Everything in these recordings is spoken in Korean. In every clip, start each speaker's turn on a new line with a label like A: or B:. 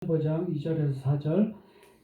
A: 5장 2절에서 4절.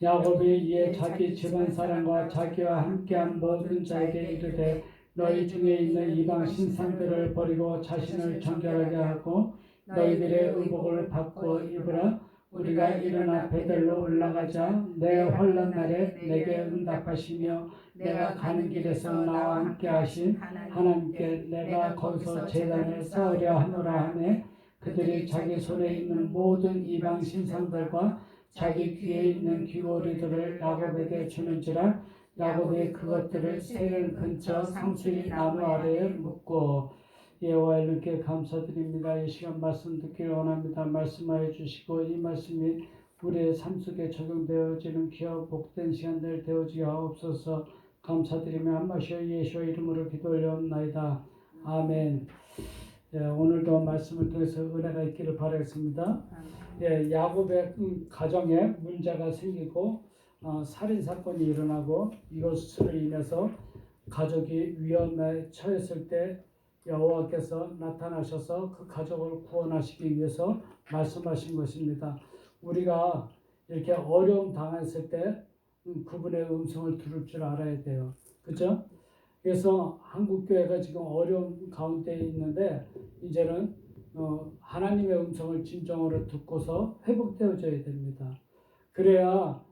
A: 야곱이 이에 자기 집안 사람과 자기와 함께한 모든 자에게 이르되 너희 중에 있는 이방 신상들을 버리고 자신을 정결하게 하고 너희들의 의복을 바꾸어 입으라. 우리가 일어나 베델로 올라가자. 내 환난 날에 내게 응답하시며 내가 가는 길에서 나와 함께 하신 하나님께 내가 거기서 제단을 쌓으려 하노라 하매 그들이 자기 손에 있는 모든 이방 신상들과 자기 귀에 있는 귀고리들을 야곱에게 주는지라. 야곱이 그것들을 세겜 근처 상수리 나무 아래에 묻고. 여호와 이름께 감사드립니다. 이 시간 말씀 듣기를 원합니다. 말씀하여 주시고 이 말씀이 우리의 삶 속에 적용되어지는 귀하고 복된 시간들 되어지게 하옵소서. 감사드리며 한 마시오 예수와 이름으로 기도 올려옵나이다. 아멘. 예, 오늘도 말씀을 통해서 은혜가 있기를 바라겠습니다. 예, 야곱의 가정에 문제가 생기고 살인사건이 일어나고 이것으로 인해서 가족이 위험에 처했을 때 여호와께서 나타나셔서 그 가족을 구원하시기 위해서 말씀하신 것입니다. 우리가 이렇게 어려움 당했을 때 그분의 음성을 들을 줄 알아야 돼요. 그렇죠? 그래서 한국교회가 지금 어려움 가운데 있는데 이제는 하나님의 음성을 진정으로 듣고서 회복되어져야 됩니다. 그래야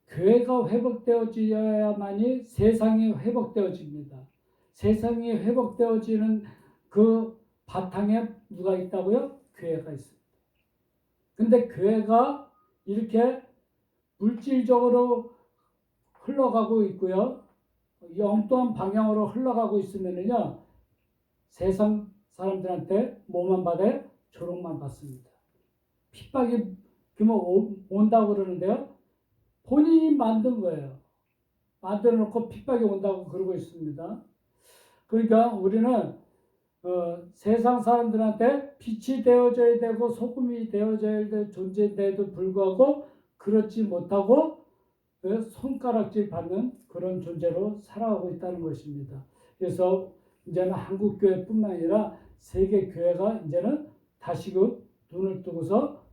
A: 교회가 회복되어져야만이 세상이 회복되어집니다. 세상이 회복되어지는 그 바탕에 누가 있다고요? 교회가 있습니다. 근데 교회가 이렇게 물질적으로 흘러가고 있고요. 엉뚱한 방향으로 흘러가고 있으면요, 세상 사람들한테 뭐만 받아요? 조롱만 받습니다. 핍박이 온다고 그러는데요, 본인이 만든 거예요. 만들어 놓고 핍박이 온다고 그러고 있습니다. 그러니까 우리는 세상 사람들한테 빛이 되어져야 되고 소금이 되어져야 될 존재인데도 불구하고 그렇지 못하고 손가락질 받는 그런 존재로 살아가고 있다는 것입니다. 그래서 이제는 한국교회뿐만 아니라 세계교회가 이제는 다시금 눈을 뜨고서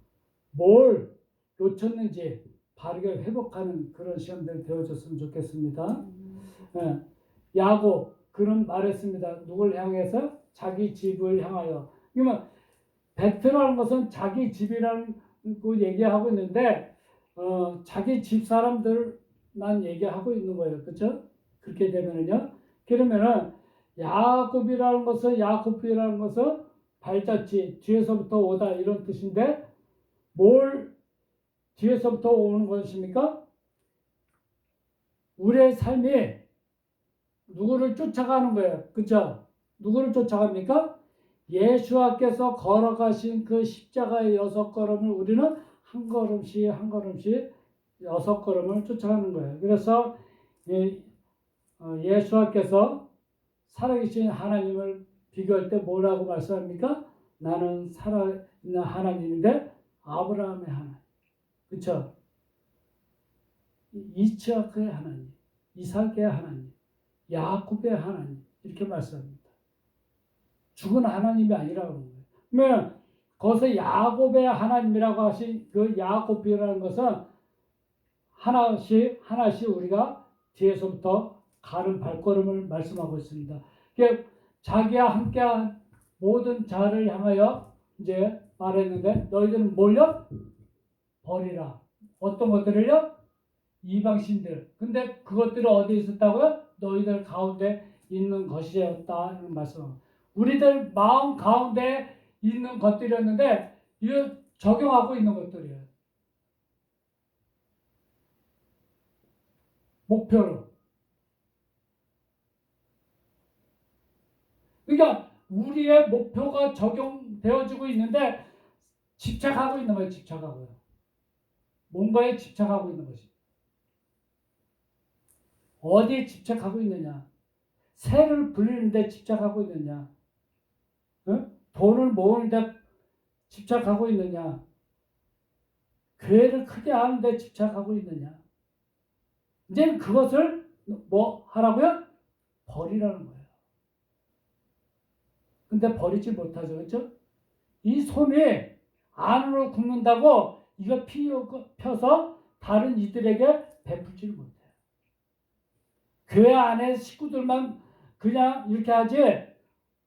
A: 뭘 놓쳤는지 바르게 회복하는 그런 시간들이 되어졌으면 좋겠습니다. 야곱 그는 말했습니다. 누굴 향해서? 자기 집을 향하여. 그러면 베트라는 것은 자기 집이라는 거 얘기하고 있는데 자기 집 사람들만 얘기하고 있는 거예요. 그렇죠? 그렇게 되면은요. 그러면은 야곱이라는 것은 발자취 뒤에서부터 오다 이런 뜻인데 뭘 뒤에서부터 오는 것입니까? 우리의 삶이 누구를 쫓아가는 거예요. 그렇죠? 누구를 쫓아갑니까? 예수께서 걸어가신 그 십자가의 6걸음을 우리는 한 걸음씩 한 걸음씩 6걸음을 쫓아가는 거예요. 그래서 예수께서 살아계신 하나님을 비교할 때 뭐라고 말씀합니까? 나는 살아있는 하나님인데 아브라함의 하나님, 그렇죠? 이스라엘의 하나님, 이삭의 하나님, 야곱의 하나님 이렇게 말씀합니다. 죽은 하나님이 아니라고 하는 거예요. 그러면 거기서 야곱의 하나님이라고 하신 그 야곱이라는 것은 하나씩 우리가 뒤에서부터 가는 발걸음을 말씀하고 있습니다. 자기와 함께한 모든 자를 향하여 이제 말했는데 너희들은 뭘요? 버리라. 어떤 것들을요? 이방신들. 근데 그것들은 어디에 있었다고요? 너희들 가운데 있는 것이었다는 말씀. 우리들 마음 가운데 있는 것들이었는데 이거 적용하고 있는 것들이에요. 목표로. 그러니까 우리의 목표가 적용되어지고 있는데 집착하고 있는 거예요. 집착하고요. 뭔가에 집착하고 있는 것이. 어디에 집착하고 있느냐? 새를 불리는데 집착하고 있느냐? 돈을 모으는데 집착하고 있느냐? 교회를 크게 하는데 집착하고 있느냐? 이제는 그것을 뭐 하라고요? 버리라는 거예요. 근데 버리지 못하죠. 그렇죠? 이 손이 안으로 굽는다고 이거 펴서 다른 이들에게 베풀지 못해요. 교회 안에 식구들만 그냥 이렇게 하지,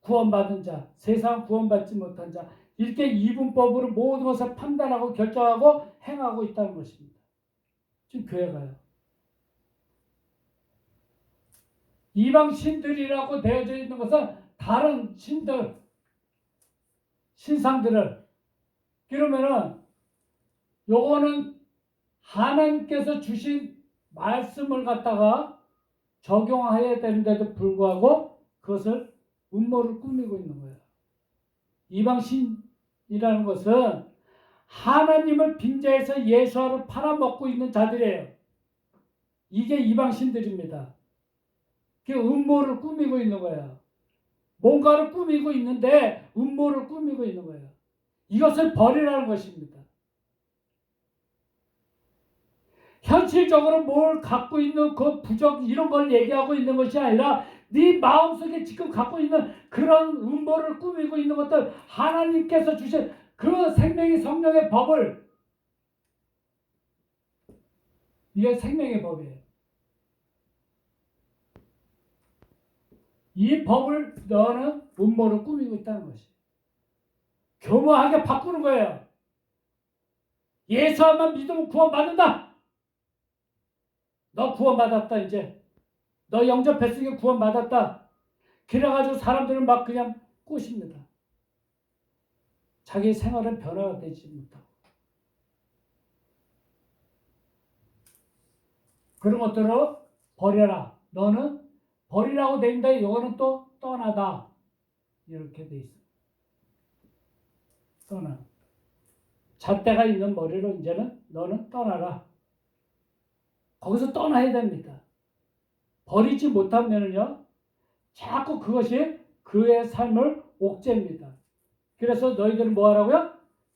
A: 구원받은 자, 세상 구원받지 못한 자, 이렇게 이분법으로 모든 것을 판단하고 결정하고 행하고 있다는 것입니다. 지금 교회가요. 이방 신들이라고 되어져 있는 것은 다른 신들, 신상들을, 그러면은 요거는 하나님께서 주신 말씀을 갖다가 적용해야 되는데도 불구하고 그것을 음모를 꾸미고 있는 거예요. 이방신이라는 것은 하나님을 빙자해서 예수와를 팔아먹고 있는 자들이에요. 이게 이방신들입니다. 그 음모를 꾸미고 있는 거예요. 뭔가를 꾸미고 있는데 음모를 꾸미고 있는 거예요. 이것을 버리라는 것입니다. 현실적으로 뭘 갖고 있는 그 부적 이런 걸 얘기하고 있는 것이 아니라 네 마음속에 지금 갖고 있는 그런 음모를 꾸미고 있는 것들, 하나님께서 주신 그 생명의 성령의 법을, 이게 생명의 법이에요. 이 법을 너는 음모를 꾸미고 있다는 것이 교묘하게 바꾸는 거예요. 예수만 믿으면 구원받는다. 너 구원받았다. 이제 너 영접했으니까 구원받았다. 그래가지고 사람들은 막 그냥 꼬십니다. 자기 생활은 변화가 되지 못하고. 그런 것들을 버려라. 너는 버리라고 돼 있는데 이거는 또 떠나다. 이렇게 돼 있어. 떠나. 잣대가 있는 머리로 이제는 너는 떠나라. 거기서 떠나야 됩니다. 버리지 못하면은요, 자꾸 그것이 그의 삶을 옥죄입니다. 그래서 너희들은 뭐 하라고요?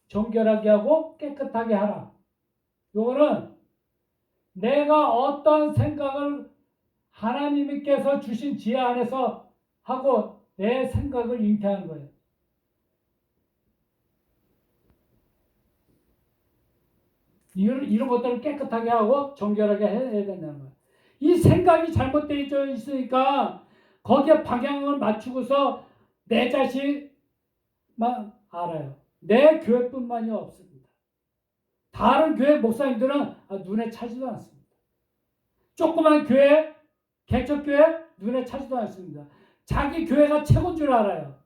A: 정결하게 하고 깨끗하게 하라. 요거는 내가 어떤 생각을 하나님께서 주신 지혜 안에서 하고 내 생각을 잉태하는 거예요. 이런 것들을 깨끗하게 하고 정결하게 해야 된다는 거예요. 이 생각이 잘못되어 있으니까 거기에 방향을 맞추고서 내 자신만 알아요. 내 교회뿐만이 없습니다. 다른 교회 목사님들은 눈에 차지도 않습니다. 조그만 교회, 개척교회 눈에 차지도 않습니다. 자기 교회가 최고인 줄 알아요.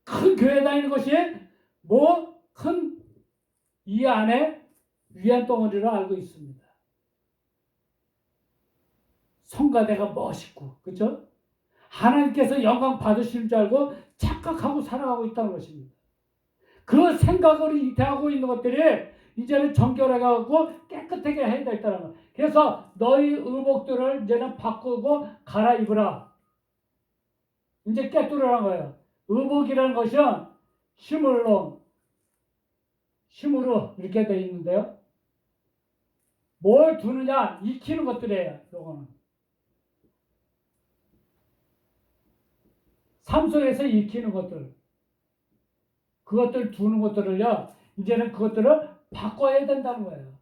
A: 큰 교회 다니는 것이 뭐 큰 이 안에 위안 덩어리로 알고 있습니다. 성가대가 멋있고, 그렇죠? 하나님께서 영광 받으시는 줄 알고 착각하고 살아가고 있다는 것입니다. 그 생각을 잉태하고 있는 것들이 이제는 정결하게 하고 깨끗하게 해야 되겠다는 거예요. 그래서 너희 의복들을 이제는 바꾸고 갈아입으라. 이제 깨뚫으라는 거예요. 의복이라는 것은 힘으로 이렇게 되어 있는데요. 뭘 두느냐? 익히는 것들이에요. 요거는. 삶 속에서 익히는 것들. 그것들 두는 것들을요. 이제는 그것들을 바꿔야 된다는 거예요.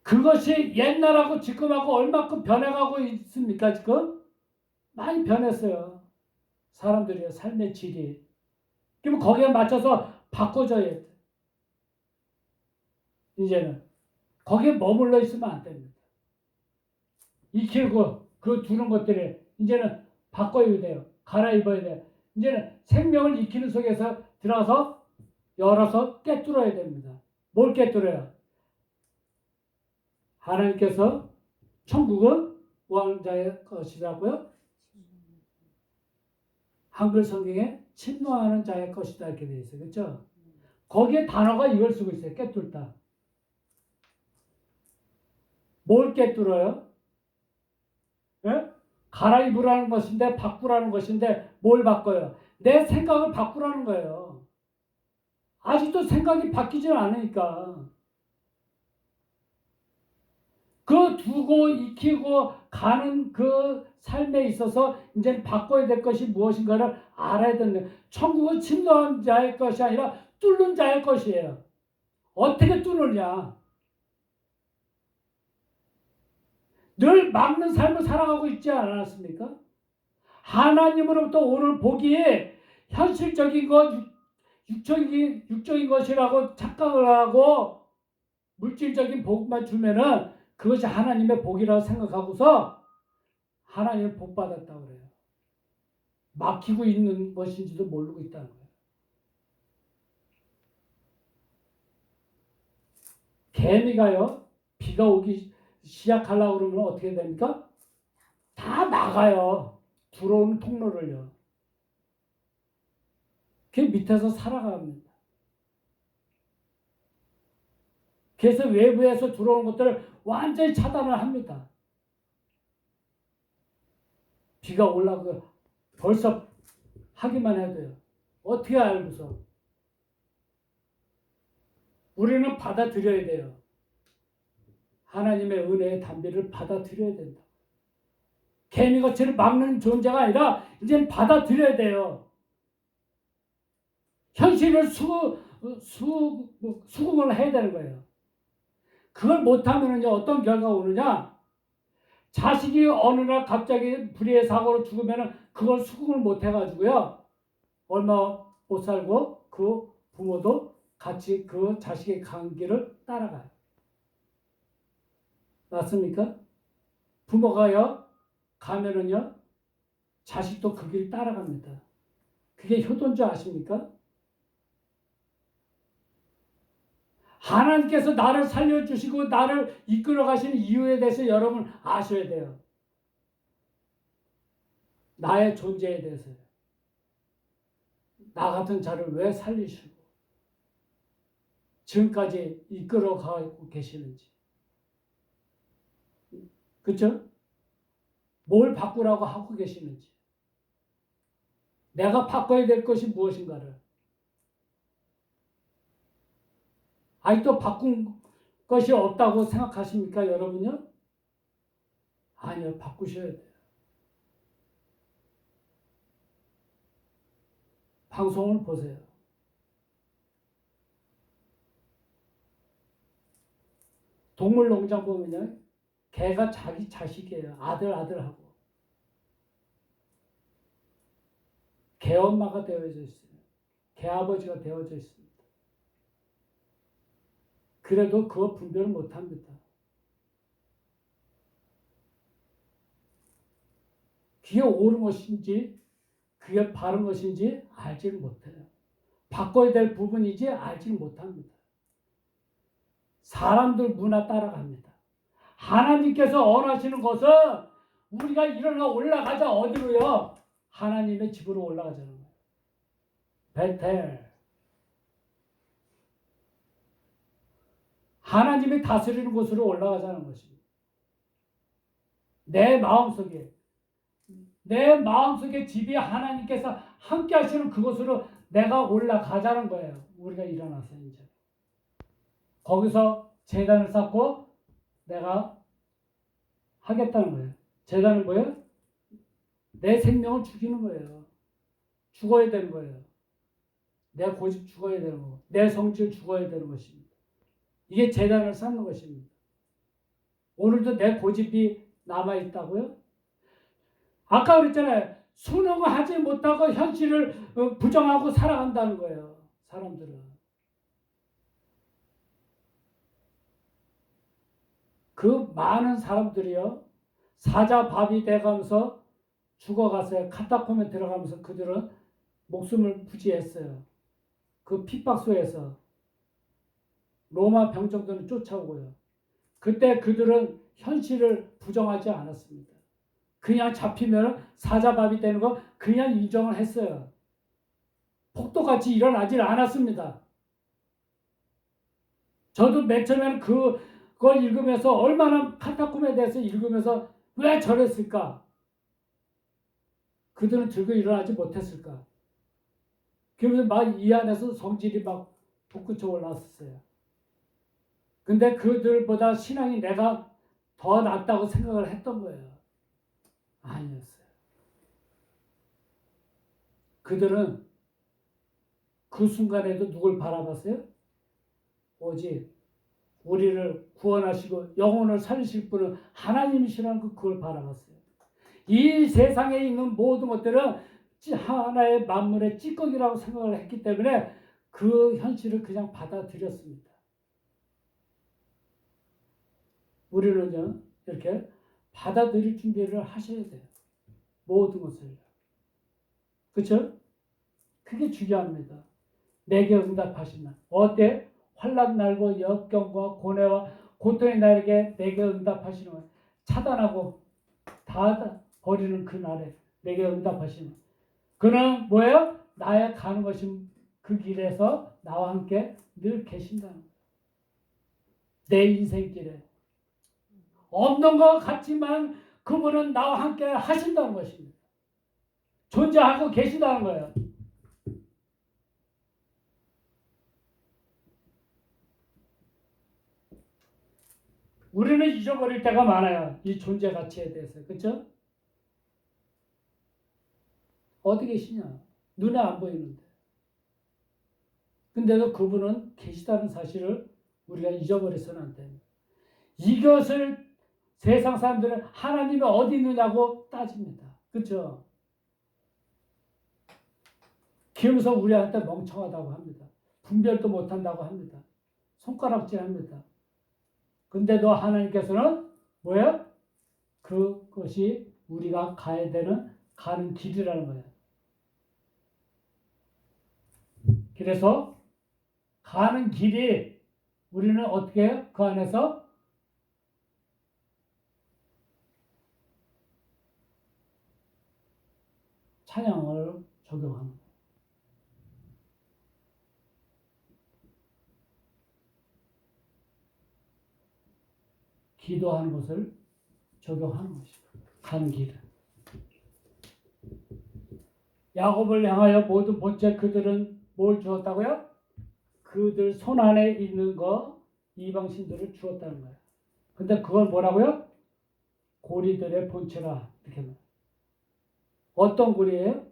A: 그것이 옛날하고 지금하고 얼마큼 변해가고 있습니까? 지금? 많이 변했어요. 사람들이요. 삶의 질이. 그럼 거기에 맞춰서 바꿔줘야 돼. 이제는 거기에 머물러 있으면 안 됩니다. 익히고 그 두는 것들이 이제는 바꿔야 돼요. 갈아입어야 돼요. 이제는 생명을 익히는 속에서 들어가서 열어서 깨뚫어야 됩니다. 뭘 깨뚫어요? 하나님께서 천국은 왕자의 것이라고요? 한글 성경에 침노하는 자의 것이다 이렇게 되어 있어요. 그렇죠? 거기에 단어가 이걸 쓰고 있어요. 깨뚫다. 뭘 깨뚫어요? 예? 갈아입으라는 것인데 바꾸라는 것인데 뭘 바꿔요? 내 생각을 바꾸라는 거예요. 아직도 생각이 바뀌지 않으니까. 그 두고 익히고 가는 그 삶에 있어서 이제 바꿔야 될 것이 무엇인가를 알아야 된다. 천국은 침노한 자의 것이 아니라 뚫는 자의 것이에요. 어떻게 뚫느냐? 늘 막는 삶을 살아가고 있지 않았습니까? 하나님으로부터 오는 복이 현실적인 것, 육적인 것이라고 착각을 하고 물질적인 복만 주면은 그것이 하나님의 복이라고 생각하고서 하나님의 복 받았다고 그래요. 막히고 있는 것인지도 모르고 있다는 거예요. 개미가요, 비가 오기 시작하려고 그러면 어떻게 됩니까? 다 막아요. 들어오는 통로를요. 그 밑에서 살아갑니다. 그래서 외부에서 들어오는 것들을 완전히 차단을 합니다. 비가 올라고 벌써 하기만 해도요. 어떻게 알고서? 우리는 받아들여야 돼요. 하나님의 은혜의 담비를 받아들여야 된다. 개미같이 막는 존재가 아니라 이제는 받아들여야 돼요. 현실을 수긍을 해야 되는 거예요. 그걸 못하면요 어떤 결과가 오느냐? 자식이 어느 날 갑자기 불의의 사고로 죽으면 그걸 수긍을 못 해가지고요 얼마 못 살고 그 부모도 같이 그 자식의 간 길을 따라가요. 맞습니까? 부모가요 가면은요 자식도 그 길 따라갑니다. 그게 효도인 줄 아십니까? 하나님께서 나를 살려주시고 나를 이끌어 가시는 이유에 대해서 여러분 아셔야 돼요. 나의 존재에 대해서요. 나 같은 자를 왜 살리시고 지금까지 이끌어 가고 계시는지. 그렇죠? 뭘 바꾸라고 하고 계시는지. 내가 바꿔야 될 것이 무엇인가를. 아직도 바꾼 것이 없다고 생각하십니까, 여러분요? 아니요, 바꾸셔야 돼요. 방송을 보세요. 동물농장 보면요, 개가 자기 자식이에요. 아들하고. 개 엄마가 되어져 있어요. 개 아버지가 되어져 있습니다. 그래도 그거 분별을 못합니다. 그게 옳은 것인지 그게 바른 것인지 알지를 못해요. 바꿔야 될 부분인지 알지를 못합니다. 사람들 문화 따라갑니다. 하나님께서 원하시는 것은 우리가 일어나 올라가자. 어디로요? 하나님의 집으로 올라가자는 거예요. 베텔. 하나님이 다스리는 곳으로 올라가자는 것입니다. 내 마음속에 집이 하나님께서 함께 하시는 그곳으로 내가 올라가자는 거예요. 우리가 일어나서 이제. 거기서 제단을 쌓고 내가 하겠다는 거예요. 제단은 뭐예요? 내 생명을 죽이는 거예요. 죽어야 되는 거예요. 내 고집 죽어야 되는 거고, 내 성질 죽어야 되는 것입니다. 이게 제단을 쌓는 것입니다. 오늘도 내 고집이 남아있다고요? 아까 그랬잖아요. 순응하지 못하고 현실을 부정하고 살아간다는 거예요. 사람들은. 그 많은 사람들이요. 사자밥이 돼가면서 죽어갔어요. 카타콤에 들어가면서 그들은 목숨을 부지했어요. 그 핍박 속에서 로마 병정들은 쫓아오고요. 그때 그들은 현실을 부정하지 않았습니다. 그냥 잡히면 사자밥이 되는 거 그냥 인정을 했어요. 폭도같이 일어나질 않았습니다. 저도 맨 처음에는 그걸 읽으면서 얼마나 카타콤에 대해서 읽으면서 왜 저랬을까? 그들은 들고 일어나지 못했을까? 그러면서 막 이 안에서 성질이 막 솟구쳐 올라왔어요. 근데 그들보다 신앙이 내가 더 낫다고 생각을 했던 거예요. 아니었어요. 그들은 그 순간에도 누굴 바라봤어요? 오직 우리를 구원하시고 영혼을 살리실 분은 하나님이시라는 그걸 바라봤어요. 이 세상에 있는 모든 것들은 하나의 만물의 찌꺼기라고 생각을 했기 때문에 그 현실을 그냥 받아들였습니다. 우리는요, 이렇게 받아들일 준비를 하셔야 돼요. 모든 것을. 그렇죠? 그게 중요합니다. 내게 응답하신다. 어때? 환난 날고 역경과 고뇌와 고통의 날에게 내게 응답하시는 거예요. 차단하고 다 버리는 그 날에 내게 응답하시는 거예요. 그는 뭐예요? 나의 가는 것이 그 길에서 나와 함께 늘 계신다는 거예요. 내 인생길에. 없는 것 같지만 그분은 나와 함께 하신다는 것입니다. 존재하고 계시다는 거예요. 우리는 잊어버릴 때가 많아요. 이 존재 가치에 대해서. 그렇죠? 어디 계시냐? 눈에 안 보이는데. 근데도 그분은 계시다는 사실을 우리가 잊어버려서는 안 됩니다. 이것을 세상 사람들은 하나님이 어디 있느냐고 따집니다. 그렇죠? 그러면서 우리한테 멍청하다고 합니다. 분별도 못한다고 합니다. 손가락질합니다. 근데도 하나님께서는 뭐예요? 그것이 우리가 가야 되는 가는 길이라는 거예요. 그래서 가는 길이 우리는 어떻게 해요? 그 안에서 찬양을 적용하는 거예요. 기도하는 것을 적용하는 것이죠. 가는 길은. 야곱을 향하여 모든 본체 그들은 뭘 주었다고요? 그들 손 안에 있는 거 이방신들을 주었다는 거예요. 근데 그걸 뭐라고요? 고리들의 본체라 이렇게 말해요. 어떤 고리예요?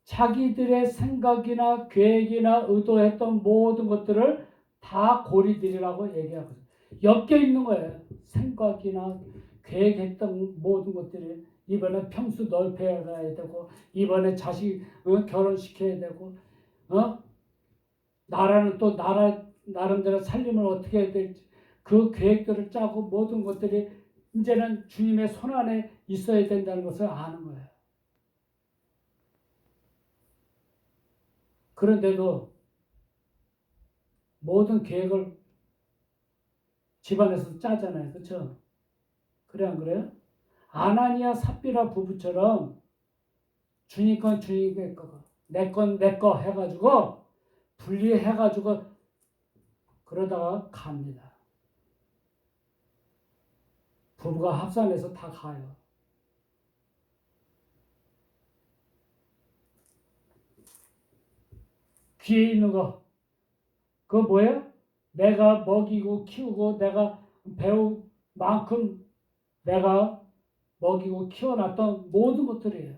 A: 자기들의 생각이나 계획이나 의도했던 모든 것들을 다 고리들이라고 얘기하거든요. 엮여 있는 거예요. 생각이나 계획했던 모든 것들이 이번에 평수 넓혀야 되고 이번에 자식 결혼시켜야 되고 나라는 또 나름대로 살림을 어떻게 해야 될지 그 계획들을 짜고 모든 것들이 이제는 주님의 손 안에 있어야 된다는 것을 아는 거예요. 그런데도 모든 계획을 집안에서 짜잖아요. 그렇죠? 그래 안 그래요? 아나니아 삽비라 부부처럼 주님 건 주님의 거, 내 건 내 거 해가지고 분리해가지고 그러다가 갑니다. 부부가 합산해서 다 가요. 귀에 있는 거 그거 뭐예요? 내가 먹이고 키우고 내가 배울 만큼 내가 먹이고 키워놨던 모든 것들이에요.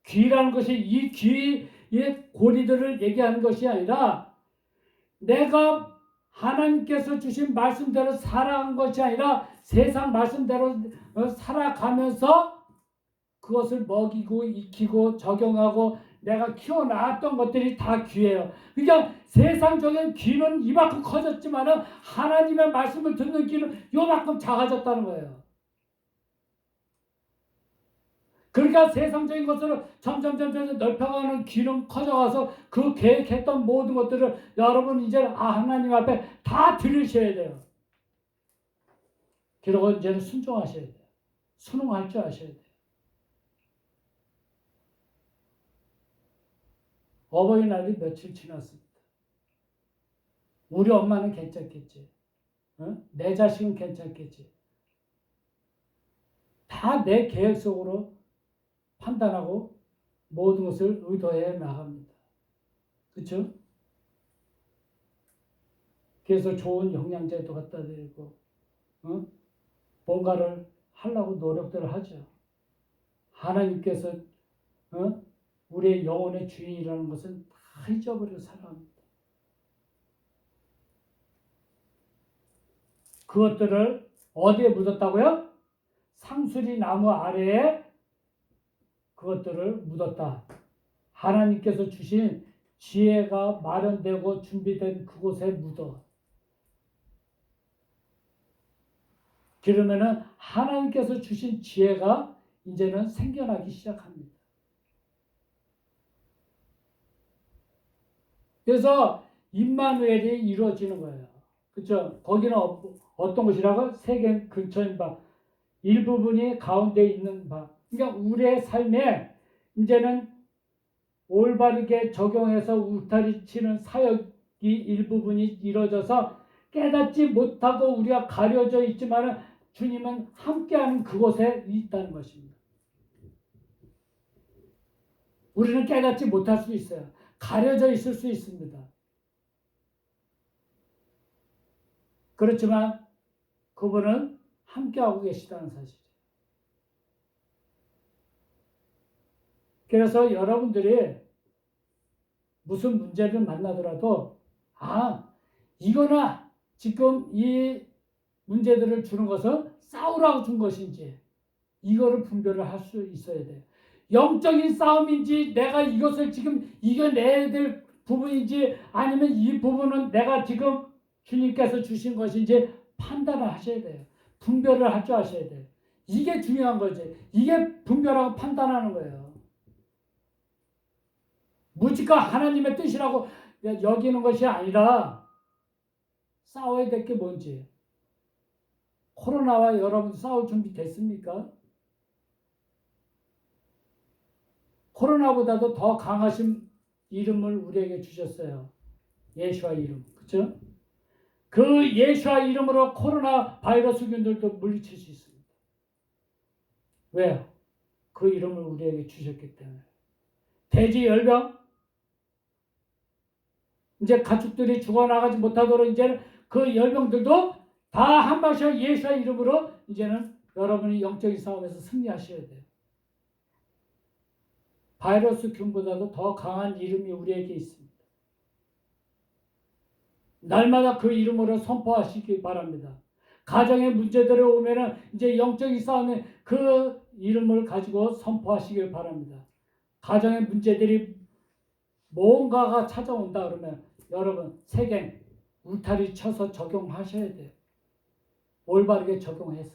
A: 귀라는 것이 이 귀의 고리들을 얘기하는 것이 아니라 내가 하나님께서 주신 말씀대로 살아간 것이 아니라 세상 말씀대로 살아가면서 그것을 먹이고 익히고 적용하고 내가 키워놨던 것들이 다 귀예요. 그러니까 세상적인 귀는 이만큼 커졌지만은 하나님의 말씀을 듣는 귀는 요만큼 작아졌다는 거예요. 그러니까 세상적인 것으로 점점 넓혀가는 귀는 커져가서 그 계획했던 모든 것들을 여러분 이제 하나님 앞에 다 들으셔야 돼요. 그리고 이제는 순종하셔야 돼요. 순응할 줄 아셔야 돼요. 어버이날이 며칠 지났습니다. 우리 엄마는 괜찮겠지. 내 자식은 괜찮겠지. 다 내 계획 속으로 판단하고 모든 것을 의도해 나갑니다. 그렇죠? 그래서 좋은 영양제도 갖다 드리고 뭔가를 하려고 노력들을 하죠. 하나님께서 우리의 영혼의 주인이라는 것은 다 다 잊어버리고 살아갑니다. 그것들을 어디에 묻었다고요? 상수리 나무 아래에 그것들을 묻었다. 하나님께서 주신 지혜가 마련되고 준비된 그곳에 묻어. 그러면은 하나님께서 주신 지혜가 이제는 생겨나기 시작합니다. 그래서 임마누엘이 이루어지는 거예요. 그렇죠? 거기는 어떤 곳이라고? 세계 근처인 바. 일부분이 가운데 있는 바. 그러니까 우리의 삶에 이제는 올바르게 적용해서 울타리 치는 사역이 일부분이 이루어져서 깨닫지 못하고 우리가 가려져 있지만 주님은 함께하는 그곳에 있다는 것입니다. 우리는 깨닫지 못할 수 있어요. 가려져 있을 수 있습니다. 그렇지만 그분은 함께하고 계시다는 사실이에요. 그래서 여러분들이 무슨 문제를 만나더라도 이거나 지금 이 문제들을 주는 것은 싸우라고 준 것인지 이거를 분별을 할 수 있어야 돼요. 영적인 싸움인지 내가 이것을 지금 이겨내야 될 부분인지 아니면 이 부분은 내가 지금 주님께서 주신 것인지 판단을 하셔야 돼요. 분별을 할 줄 아셔야 돼요. 이게 중요한 거지. 이게 분별하고 판단하는 거예요. 무지가 하나님의 뜻이라고 여기는 것이 아니라 싸워야 될 게 뭔지. 코로나와 여러분 싸울 준비 됐습니까? 코로나보다도 더 강하신 이름을 우리에게 주셨어요. 예수와 이름. 그렇죠? 그 예수와 이름으로 코로나 바이러스균들도 물리칠 수 있습니다. 왜요? 그 이름을 우리에게 주셨기 때문에. 돼지 열병, 이제 가축들이 죽어나가지 못하도록 이제는 그 열병들도 다 한 방씩 예수의 이름으로 이제는 여러분이 영적인 싸움에서 승리하셔야 돼요. 바이러스 균보다도 더 강한 이름이 우리에게 있습니다. 날마다 그 이름으로 선포하시기 바랍니다. 가정의 문제들이 오면은 이제 영적인 싸움에 그 이름을 가지고 선포하시길 바랍니다. 가정의 문제들이 뭔가가 찾아온다 그러면 여러분 세겜 울타리 쳐서 적용하셔야 돼요. 올바르게 적용해서.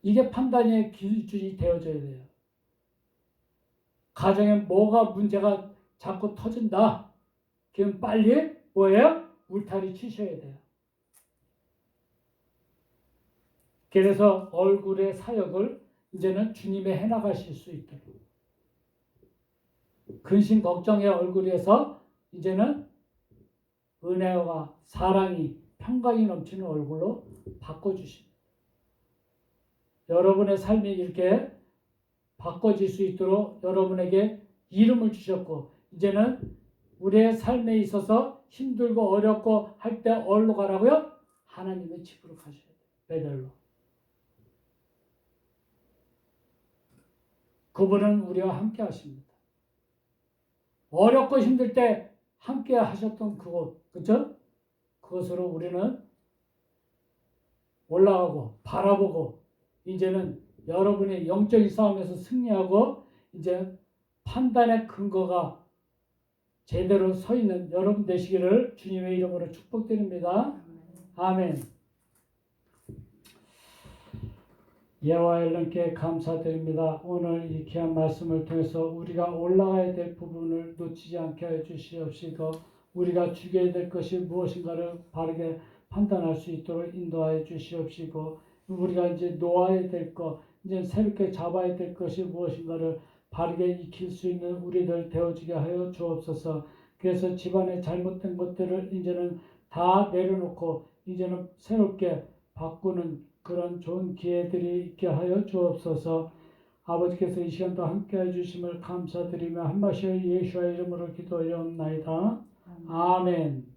A: 이게 판단의 기준이 되어져야 돼요. 가정에 뭐가 문제가 자꾸 터진다. 그럼 빨리 뭐예요? 울타리 치셔야 돼요. 그래서 얼굴의 사역을 이제는 주님의 해나가실 수 있도록 근심 걱정의 얼굴에서 이제는 은혜와 사랑이 평강이 넘치는 얼굴로 바꿔주십니다. 여러분의 삶이 이렇게 바꿔질 수 있도록 여러분에게 이름을 주셨고 이제는 우리의 삶에 있어서 힘들고 어렵고 할 때 어디로 가라고요? 하나님의 집으로 가셔야 돼요. 베델로. 그분은 우리와 함께 하십니다. 어렵고 힘들 때 함께 하셨던 그곳, 그렇죠? 그것으로 우리는 올라가고 바라보고 이제는 여러분의 영적인 싸움에서 승리하고 이제 판단의 근거가 제대로 서 있는 여러분 되시기를 주님의 이름으로 축복드립니다. 아멘. 여호와 엘런께 감사드립니다. 오늘 이 귀한 말씀을 통해서 우리가 올라가야 될 부분을 놓치지 않게 해 주시옵시고 우리가 죽여야 될 것이 무엇인가를 바르게 판단할 수 있도록 인도하여 주시옵시고 우리가 이제 놓아야 될 것, 이제 새롭게 잡아야 될 것이 무엇인가를 바르게 익힐 수 있는 우리들 되어지게 하여 주옵소서. 그래서 집안의 잘못된 것들을 이제는 다 내려놓고 이제는 새롭게 바꾸는 그런 좋은 기회들이 있게 하여 주옵소서. 아버지께서 이 시간도 함께해 주심을 감사드리며 한 마시의 예수의 이름으로 기도하옵나이다. 아멘.